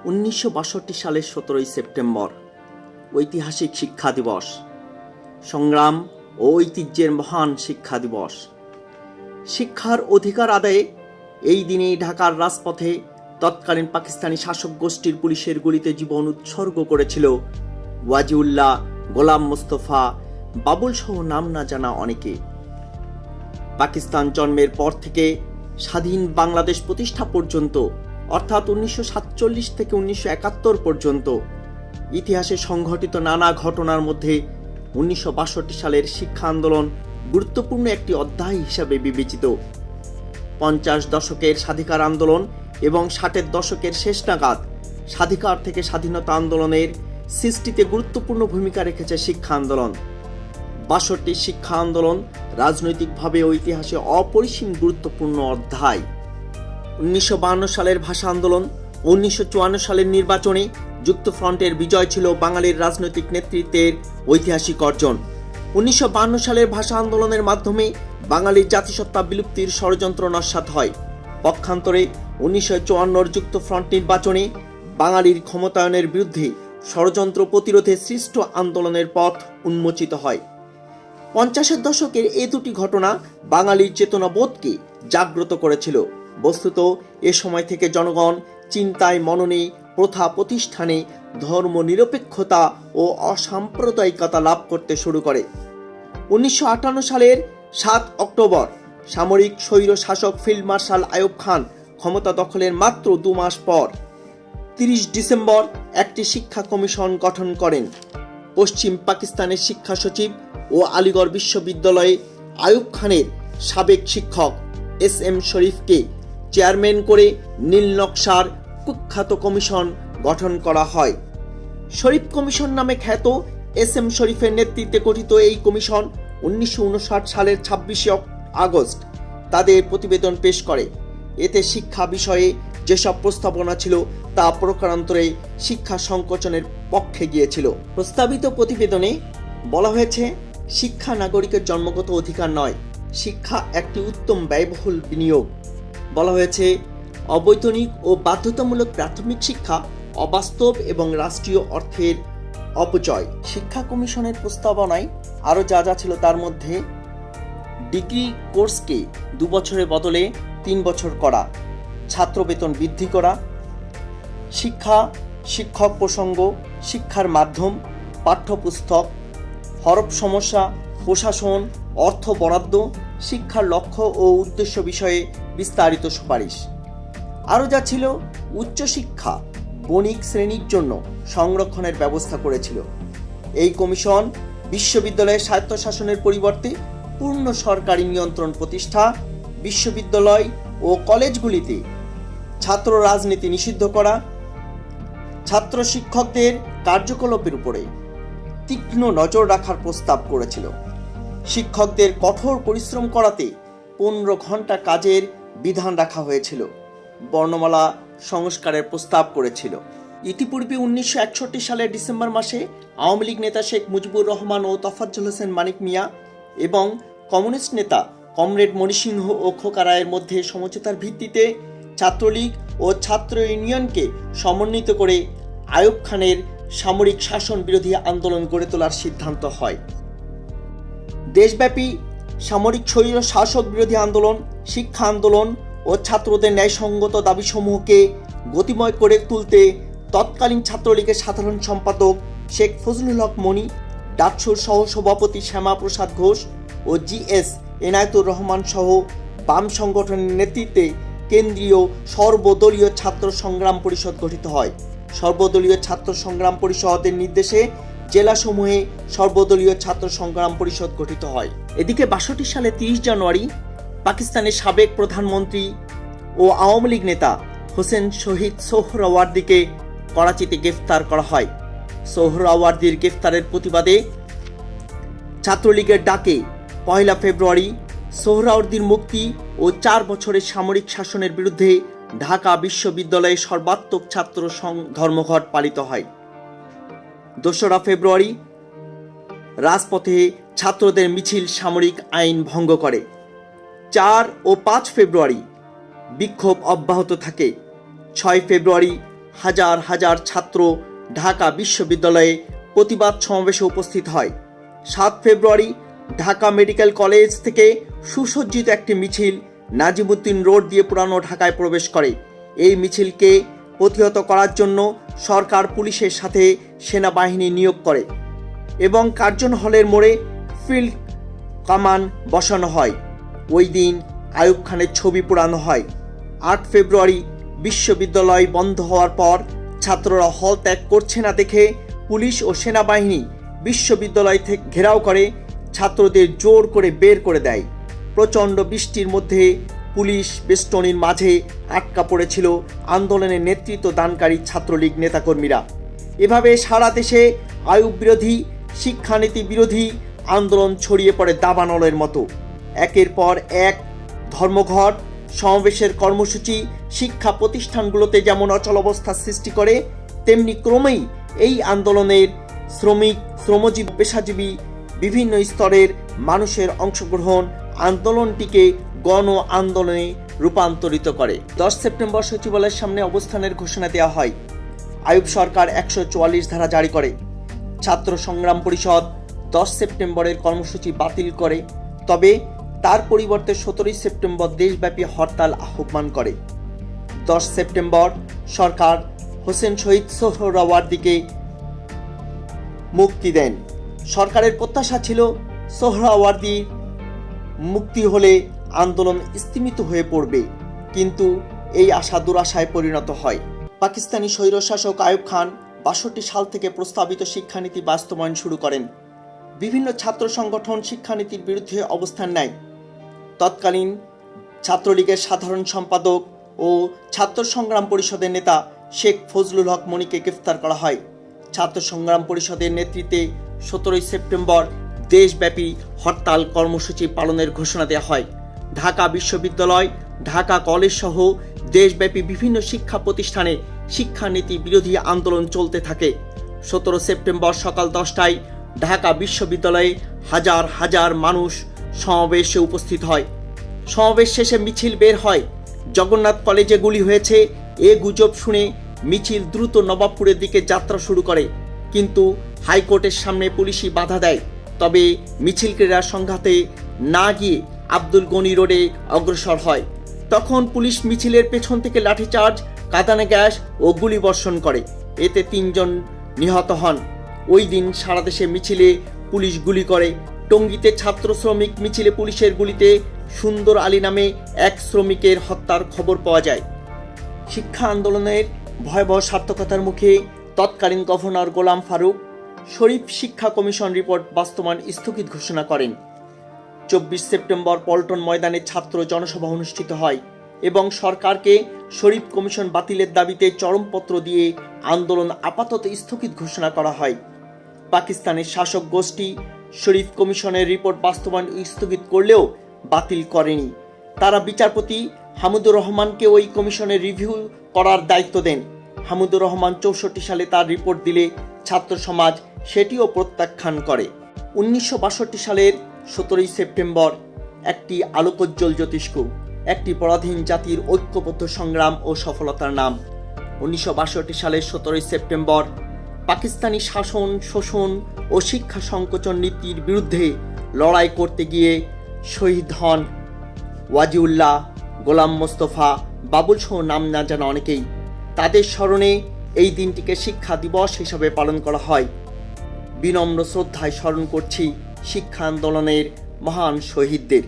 1962 সালের 17 সেপ্টেম্বর ঐতিহাসিক শিক্ষা দিবস, সংগ্রাম ও ঐতিহ্যের মহান শিক্ষা দিবস। শিক্ষার অধিকার আদায়ে এই দিনেই ঢাকার রাজপথে তৎকালীন পাকিস্তানি শাসক গোষ্ঠীর পুলিশের গুলিতে জীবন উৎসর্গ করেছিল ওয়াজিউল্লাহ, গোলাম মোস্তফা, বাবুল সহ নাম না জানা অনেকে। পাকিস্তান জন্মের পর থেকে স্বাধীন বাংলাদেশ প্রতিষ্ঠা পর্যন্ত, অর্থাৎ 1947 থেকে 1971 পর্যন্ত ইতিহাসে সংঘটিত নানা ঘটনার মধ্যে 1962 সালের শিক্ষা আন্দোলন গুরুত্বপূর্ণ একটি অধ্যায় হিসাবে বিবেচিত। 50 দশকের স্বাধিকার আন্দোলন এবং 60-এর দশকের শেষ নাগাদ স্বাধিকার থেকে স্বাধীনতা আন্দোলনের সৃষ্টিতে গুরুত্বপূর্ণ ভূমিকা রেখেছে শিক্ষা আন্দোলন। 62 শিক্ষা আন্দোলন রাজনৈতিকভাবে ও ইতিহাসে অপরিসীম গুরুত্বপূর্ণ অধ্যায়। 1952 সালের ভাষা আন্দোলন ও 1954 সালের নির্বাচনে যুক্তফ্রন্টের বিজয় ছিল বাঙালির রাজনৈতিক নেতৃত্বের ঐতিহাসিক অর্জন। 1952 সালের ভাষা আন্দোলনের মাধ্যমে বাঙালির জাতিসত্তা বিলুপ্তির ষড়যন্ত্র নস্যাৎ হয়। পক্ষান্তরে 1954 যুক্তফ্রন্ট নির্বাচনে বাঙালির ক্ষমতায়নের বিরুদ্ধে ষড়যন্ত্র প্রতিরোধে সৃষ্ট আন্দোলনের পথ উন্মোচিত হয়। 50-এর দশকের এই দুটি ঘটনা বাঙালির চেতনাবোধকে জাগ্রত করেছিল। বস্তুত এ সময় থেকে জনগণ চিন্তায়, মননে, প্রথা প্রতিষ্ঠানে ধর্ম নিরপেক্ষতা ও অসাম্প্রদায়িকতা লাভ করতে শুরু করে। 1958 সালের 7 অক্টোবর সামরিক স্বৈর শাসক ফিল্ড মার্শাল আইয়ুব খান ক্ষমতা দখলের মাত্র 2 মাস পর 30 ডিসেম্বর একটি শিক্ষা কমিশন গঠন করেন। পশ্চিম পাকিস্তানের শিক্ষা সচিব ও আলিগড় বিশ্ববিদ্যালয়ে আইয়ুব খানের সাবেক শিক্ষক SM শরীফকে চেয়ারম্যান করে নীল নকশার কুখ্যাত কমিশন গঠন করা হয়। শরীফ কমিশন নামে খ্যাত SM শরীফের নেতৃত্বে গঠিত এই কমিশন 1959 সালের 26 আগস্ট তাদের প্রতিবেদন পেশ করে। এতে শিক্ষা বিষয়ে যেসব প্রস্তাবনা ছিল তা প্রকারান্তরে শিক্ষা সংকোচনের পক্ষে গিয়েছিল। প্রস্তাবিত প্রতিবেদনে বলা হয়েছে, শিক্ষা নাগরিকের জন্মগত অধিকার নয়, শিক্ষা একটি উত্তম ব্যয়বহুল বিনিয়োগ। বলা হয়েছে, অবৈতনিক ও বাধ্যতামূলক প্রাথমিক শিক্ষা অবাস্তব এবং রাষ্ট্রীয় অর্থের অপচয়। শিক্ষা কমিশনের প্রস্তাবনায় আরও যা যা ছিল তার মধ্যে ডিগ্রি কোর্সকে 2 বছরের বদলে 3 বছর করা, ছাত্র বেতন বৃদ্ধি করা, শিক্ষা, শিক্ষক প্রসঙ্গ, শিক্ষার মাধ্যম, পাঠ্যপুস্তক, হরফ সমস্যা, প্রশাসন, অর্থ বরাদ্দ, শিক্ষার লক্ষ্য ও উদ্দেশ্য বিষয়ে বিস্তারিত সুপারিশ। আরও যা ছিল, উচ্চশিক্ষা বণিক শ্রেণীর জন্য সংরক্ষণের ব্যবস্থা করেছিল। এই কমিশন বিশ্ববিদ্যালয়ের স্বায়ত্তশাসনের পরিবর্তে পূর্ণ সরকারি নিয়ন্ত্রণ প্রতিষ্ঠা, বিশ্ববিদ্যালয় ও কলেজগুলিতে ছাত্র রাজনীতি নিষিদ্ধ করা, ছাত্র শিক্ষকদের কার্যকলাপের উপরে তীক্ষ্ণ নজর রাখার প্রস্তাব করেছিল। শিক্ষকদের কঠোর পরিশ্রম করাতে 15 ঘন্টা কাজের বিধান রাখা হয়েছিল। বর্ণমালা সংস্কারের প্রস্তাব করেছিল। ইতিপূর্বে 1961 সালের ডিসেম্বর মাসে আওয়ামী লীগ নেতা শেখ মুজিবুর রহমান ও তোফাজ্জল হোসেন মানিক মিয়া এবং কমিউনিস্ট নেতা কমরেড মণি সিংহ ও খোকা রায়ের মধ্যে সমঝোতার ভিত্তিতে ছাত্রলীগ ও ছাত্র ইউনিয়নকে সমন্বিত করে আইয়ুব খানের সামরিক শাসন বিরোধী আন্দোলন গড়ে তোলার সিদ্ধান্ত হয়। দেশব্যাপী সামরিক স্বৈর শাসক বিরোধী আন্দোলন, শিক্ষা আন্দোলন ও ছাত্রদের ন্যায়সঙ্গত দাবিসমূহকে গতিময় করে তুলতে তৎকালীন ছাত্রলীগের সাধারণ সম্পাদক শেখ ফজলুল হক মনি, ডাকসুর সহসভাপতি শ্যামা প্রসাদ ঘোষ ও GS এনায়েতুর রহমান সহ বাম সংগঠনের নেতৃত্বে কেন্দ্রীয় সর্বদলীয় ছাত্র সংগ্রাম পরিষদ গঠিত হয়। সর্বদলীয় ছাত্র সংগ্রাম পরিষদের নির্দেশে জেলাসমূহে সর্বদলীয় ছাত্র সংগ্রাম পরিষদ গঠিত হয়। এদিকে 62 সালে 30 জানুয়ারি পাকিস্তানের সাবেক প্রধানমন্ত্রী ও আওয়ামী লীগ নেতা হোসেন শহীদ সোহরাওয়ার্দীকে করাচিতে গ্রেফতার করা হয়। সোহরাওয়ার্দীর গ্রেফতারের প্রতিবাদে ছাত্রলীগের ডাকে 1 ফেব্রুয়ারি সোহরাওয়ার্দীর মুক্তি ও 4 বছরের সামরিক শাসনের বিরুদ্ধে ঢাকা বিশ্ববিদ্যালয়ে সর্বাত্মক ছাত্র ধর্মঘট পালিত হয়। 2 ফেব্রুয়ারি রাজপথে ছাত্রদের মিছিল সামরিক আইন ভঙ্গ করে। 4 ও 5 ফেব্রুয়ারি বিক্ষোভ অব্যাহত থাকে। 6 ফেব্রুয়ারি হাজার হাজার ছাত্র ঢাকা বিশ্ববিদ্যালয়ে প্রতিবাদ সমাবেশে উপস্থিত হয়। 7 ফেব্রুয়ারি ঢাকা মেডিকেল কলেজ থেকে সুসজ্জিত একটি মিছিল নাজিমুদ্দিন রোড দিয়ে পুরানো ঢাকায় প্রবেশ করে। এই মিছিলকে প্রতিহত করার জন্য সরকার পুলিশের সাথে সেনাবাহিনী নিয়োগ করে এবং কার্জন হলের মোড়ে ফিল্ড কামান বসানো হয়। ওই দিন আইয়ুব খানের ছবি পোড়ানো হয়। 8 ফেব্রুয়ারি বিশ্ববিদ্যালয় বন্ধ হওয়ার পর ছাত্ররা হল ত্যাগ করছে না দেখে পুলিশ ও সেনাবাহিনী বিশ্ববিদ্যালয় থেকে ঘেরাও করে ছাত্রদের জোর করে বের করে দেয়। প্রচণ্ড বৃষ্টির মধ্যে পুলিশ বেষ্টনীর মাঝে আটকা পড়েছিল আন্দোলনের নেতৃত্ব দানকারী ছাত্রলীগ নেতাকর্মীরা। এভাবে সারা দেশে আইয়ুব বিরোধী, শিক্ষানীতি বিরোধী আন্দোলন ছড়িয়ে পড়ে দাবানলের মতো। একের পর এক ধর্মঘট, সমাবেশের কর্মসূচি শিক্ষা প্রতিষ্ঠানগুলোতে যেমন অচলাবস্থা সৃষ্টি করে, তেমনি ক্রমেই এই আন্দোলনের শ্রমিক, শ্রমজীবী, পেশাজীবী বিভিন্ন স্তরের মানুষের অংশগ্রহণ আন্দোলনটিকে গণ আন্দোলনে রূপান্তরিত করে। 10 সেপ্টেম্বর সচিবালয়ের সামনে অবস্থানের ঘোষণা দেওয়া হয়। আইয়ুব সরকার 144 ধারা জারি করে। ছাত্র সংগ্রাম পরিষদ 10 সেপ্টেম্বরের কর্মসূচি বাতিল করে, তবে তার পরিবর্তে 17 সেপ্টেম্বর দেশব্যাপী হরতাল আহ্বান করে। 10 সেপ্টেম্বর সরকার হোসেন শহীদ সোহরাওয়ার্দীকে মুক্তি দেন। সরকারের প্রত্যাশা ছিল সোহরাওয়ার্দী মুক্তি হলে আন্দোলন স্তিমিত হয়ে পড়বে, কিন্তু এই আশা দুরাশায় পরিণত হয়। পাকিস্তানি স্বৈরশাসক আইয়ুব খান 62 সাল থেকে প্রস্তাবিত শিক্ষানীতি বাস্তবায়ন শুরু করেন। বিভিন্ন ছাত্র সংগঠন শিক্ষানীতির বিরুদ্ধে অবস্থান নেয়। তৎকালীন ছাত্রলীগের সাধারণ সম্পাদক ও ছাত্র সংগ্রাম পরিষদের নেতা শেখ ফজলুল হক মনিকে গ্রেফতার করা হয়। ছাত্র সংগ্রাম পরিষদের নেতৃত্বে 17 সেপ্টেম্বর দেশব্যাপী হরতাল কর্মসূচি পালনের ঘোষণা দেওয়া হয়। ঢাকা বিশ্ববিদ্যালয়, ঢাকা কলেজ সহ দেশব্যাপী বিভিন্ন শিক্ষা প্রতিষ্ঠানে শিক্ষানীতি বিরোধী আন্দোলন চলতে থাকে। 17 সেপ্টেম্বর সকাল 10টায় ঢাকা বিশ্ববিদ্যালয়ে হাজার হাজার মানুষ সমাবেশে উপস্থিত হয়। সমাবেশ শেষে মিছিল বের হয়। জগন্নাথ কলেজে গুলি হয়েছে এ গুজব শুনে মিছিল দ্রুত নবাবপুরের দিকে যাত্রা শুরু করে, কিন্তু হাইকোর্টের সামনে পুলিশি বাধা দেয়। তবে মিছিলকারীরা সংঘাতে না গিয়ে আব্দুল গনি রোডে অগ্রসর হয়। তখন পুলিশ মিছিলের পেছন থেকে লাঠিচার্জ, কাঁদানে গ্যাস ও গুলি বর্ষণ করে। এতে 3 জন নিহত হন। ওই দিন সারা দেশে মিছিলে পুলিশ গুলি করে। টঙ্গীতে ছাত্র শ্রমিক মিছিলে পুলিশের গুলিতে সুন্দর আলী নামে এক শ্রমিকের হত্যার খবর পাওয়া যায়। শিক্ষা আন্দোলনের ভয়াবহ সার্থকতার মুখে তৎকালীন গভর্নর গোলাম ফারুক শরীফ শিক্ষা কমিশন রিপোর্ট বাস্তবায়ন স্থগিত ঘোষণা করেন। 24 সেপ্টেম্বর পল্টন ময়দানে ছাত্র জনসভা অনুষ্ঠিত হয় এবং সরকারকে শরীফ কমিশন বাতিলের দাবিতে চরমপত্র দিয়ে আন্দোলন আপাতত স্থগিত ঘোষণা করা হয়। পাকিস্তানের শাসক গোষ্ঠী শরীফ কমিশনের রিপোর্ট বাস্তবায়ন স্থগিত করলেও বাতিল করেনি। তারা বিচারপতি হামিদুর রহমানকে ওই কমিশনের রিভিউ করার দায়িত্ব দেন। হামিদুর রহমান 64 সালে তার রিপোর্ট দিলে ছাত্র সমাজ সেটিও প্রত্যাখ্যান করে। 1962 সালের 17 সেপ্টেম্বর একটি আলোকোজ্জ্বল জ্যোতিষ্ক, একটি পরাধীন জাতির ঐক্যবদ্ধ সংগ্রাম ও সফলতার নাম। 1962 সালের 17 সেপ্টেম্বর পাকিস্তানি শাসন, শোষণ ও শিক্ষা সংকোচন নীতির বিরুদ্ধে লড়াই করতে গিয়ে শহীদ হন ওয়াজিউল্লাহ, গোলাম মোস্তফা, বাবুল সহ নাম না জানা অনেকেই। তাদের স্মরণে এই দিনটিকে শিক্ষা দিবস হিসাবে পালন করা হয়। বিনম্র শ্রদ্ধায় স্মরণ করছি শিক্ষা আন্দোলনের মহান শহীদদের।